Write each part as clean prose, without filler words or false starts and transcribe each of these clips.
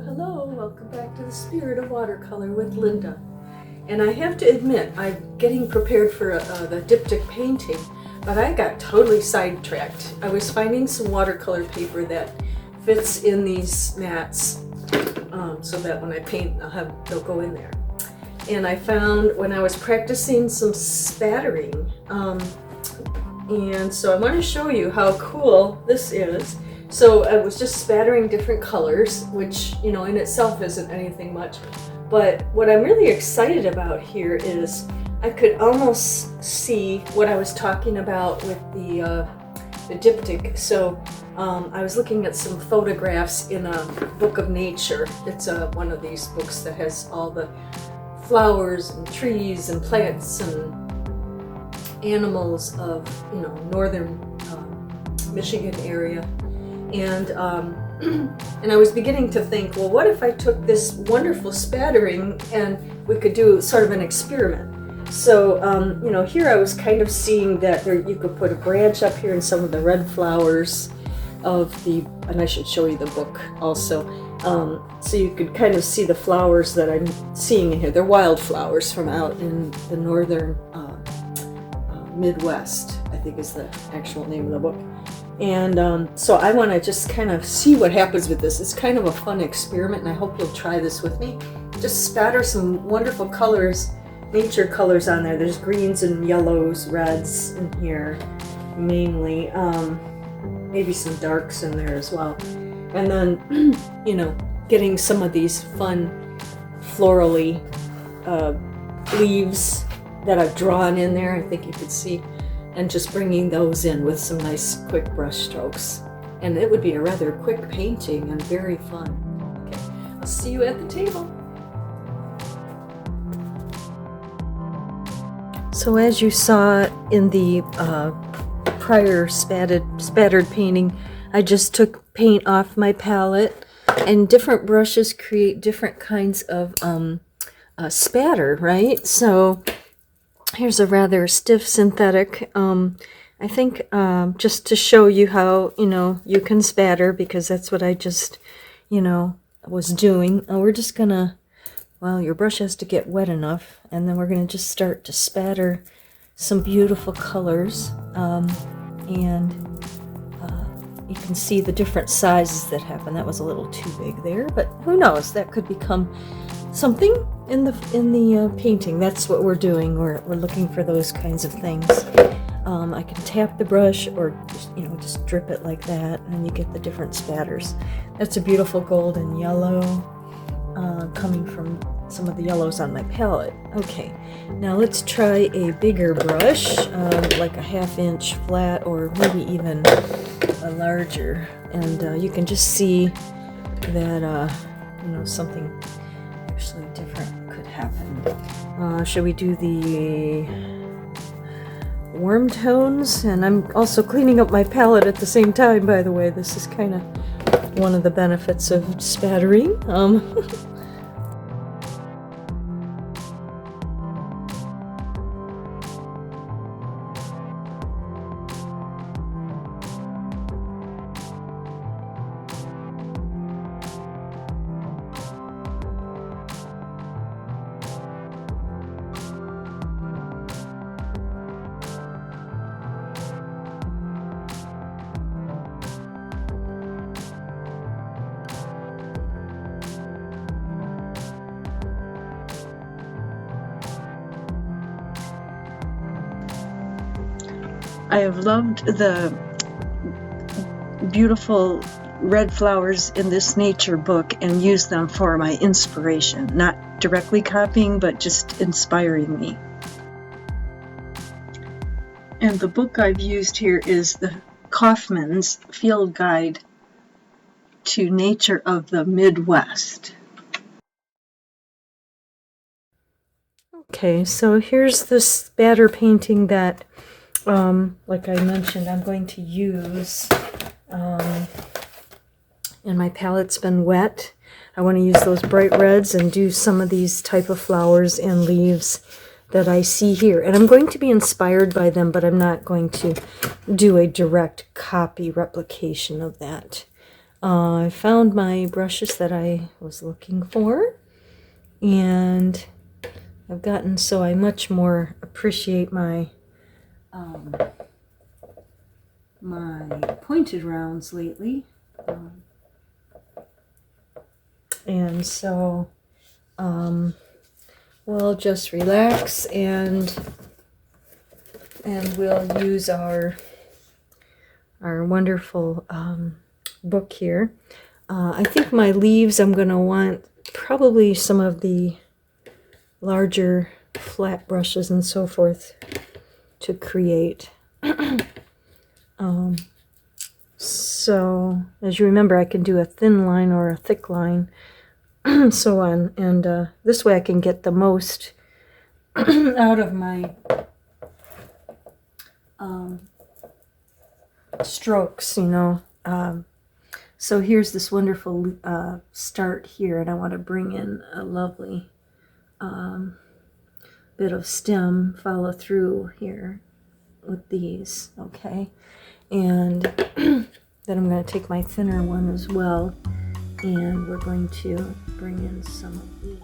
Hello, welcome back to the Spirit of Watercolor with Linda. And I have to admit, I'm getting prepared for the diptych painting, but I got totally sidetracked. I was finding some watercolor paper that fits in these mats so that when I paint, they'll go in there. And I found when I was practicing some spattering, and so I want to show you how cool this is. So I was just spattering different colors, which, you know, in itself isn't anything much. But what I'm really excited about here is I could almost see what I was talking about with the diptych. So I was looking at some photographs in a book of nature. It's one of these books that has all the flowers and trees and plants and animals of, you know, northern Michigan area. And I was beginning to think, well, what if I took this wonderful spattering and we could do sort of an experiment? So, you know, here I was kind of seeing that you could put a branch up here and some of the red flowers of and I should show you the book also. So you could kind of see the flowers that I'm seeing in here. They're wildflowers from out in the northern Midwest, I think is the actual name of the book. And so I want to just kind of see what happens with this. It's kind of a fun experiment, and I hope you'll try this with me. Just spatter some wonderful colors, nature colors on there. There's greens and yellows, reds in here, mainly. Maybe some darks in there as well. And then, you know, getting some of these fun florally leaves that I've drawn in there, I think you could see. And just bringing those in with some nice quick brush strokes. And it would be a rather quick painting and very fun. Okay, I'll see you at the table. So as you saw in the prior spattered painting, I just took paint off my palette, and different brushes create different kinds of spatter, right? So here's a rather stiff synthetic. I think just to show you how, you know, you can spatter, because that's what I just, you know, was doing. We're just gonna, well, your brush has to get wet enough, and then we're gonna just start to spatter some beautiful colors. And you can see the different sizes that happen. That was a little too big there, but who knows? That could become something in the painting. That's what we're doing. We're looking for those kinds of things. I can tap the brush, or just, you know, just drip it like that, and you get the different spatters. That's a beautiful golden yellow coming from some of the yellows on my palette. Okay, now let's try a bigger brush, like a 1/2 inch flat, or maybe even a larger. And you can just see that you know, something actually different could happen. Should we do the warm tones? And I'm also cleaning up my palette at the same time, by the way. This is kind of one of the benefits of spattering. I have loved the beautiful red flowers in this nature book and used them for my inspiration, not directly copying, but just inspiring me. And the book I've used here is the Kaufman's Field Guide to Nature of the Midwest. Okay, so here's the spatter painting that, like I mentioned, I'm going to use, and my palette's been wet. I want to use those bright reds and do some of these type of flowers and leaves that I see here. And I'm going to be inspired by them, but I'm not going to do a direct copy replication of that. I found my brushes that I was looking for, and I've gotten so I much more appreciate my my pointed rounds lately, and so we'll just relax and we'll use our wonderful book here. I think my leaves, I'm going to want probably some of the larger flat brushes and so forth to create. So as you remember, I can do a thin line or a thick line, so on, and this way I can get the most out of my strokes, you know. So here's this wonderful start here, and I want to bring in a lovely bit of stem, follow through here with these, okay? And then I'm going to take my thinner one as well, and we're going to bring in some of these.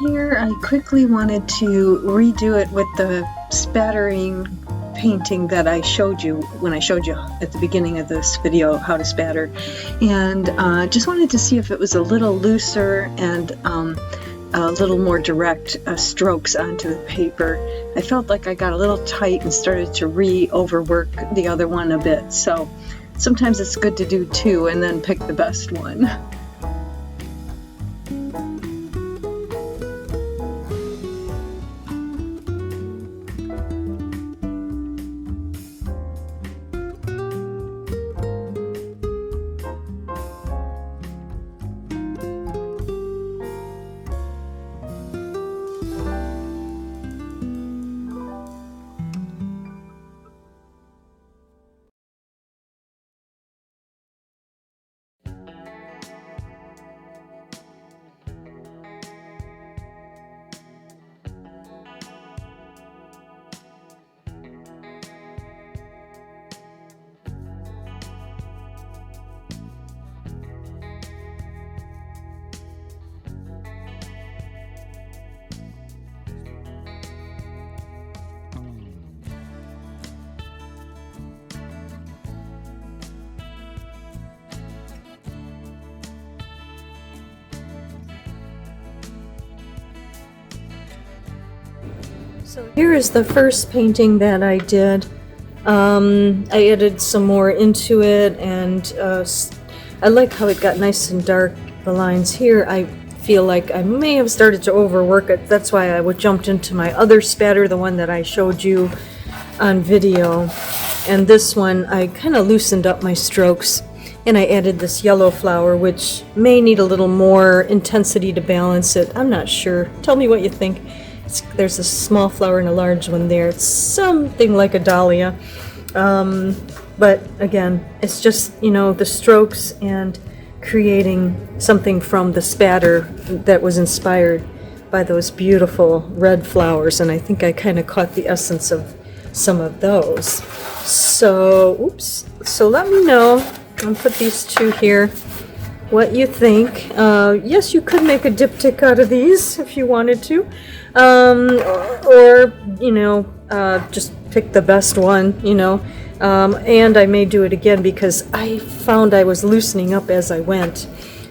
Here I quickly wanted to redo it with the spattering painting that I showed you when I showed you at the beginning of this video how to spatter, and just wanted to see if it was a little looser and a little more direct strokes onto the paper. I felt like I got a little tight and started to overwork the other one a bit, so sometimes it's good to do two and then pick the best one. So here is the first painting that I did. I added some more into it, and I like how it got nice and dark, the lines here. I feel like I may have started to overwork it. That's why I jumped into my other spatter, the one that I showed you on video. And this one, I kind of loosened up my strokes, and I added this yellow flower, which may need a little more intensity to balance it. I'm not sure. Tell me what you think. There's a small flower and a large one there. It's something like a dahlia. But again, it's just, you know, the strokes and creating something from the spatter that was inspired by those beautiful red flowers. And I think I kind of caught the essence of some of those. So, oops. So let me know. I'll put these two here. What you think. Yes, you could make a diptych out of these if you wanted to. Or you know, just pick the best one, you know. And I may do it again because I found I was loosening up as I went.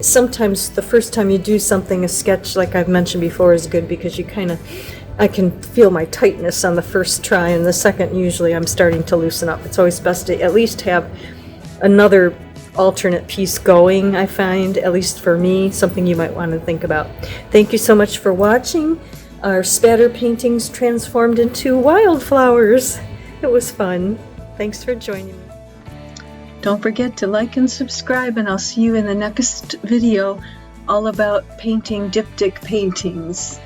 Sometimes the first time you do something, a sketch like I've mentioned before, is good because you I can feel my tightness on the first try, and the second usually I'm starting to loosen up. It's always best to at least have another alternate piece going, I find, at least for me, something you might want to think about. Thank you so much for watching our spatter paintings transformed into wildflowers. It was fun. Thanks for joining me. Don't forget to like and subscribe, and I'll see you in the next video all about painting diptych paintings.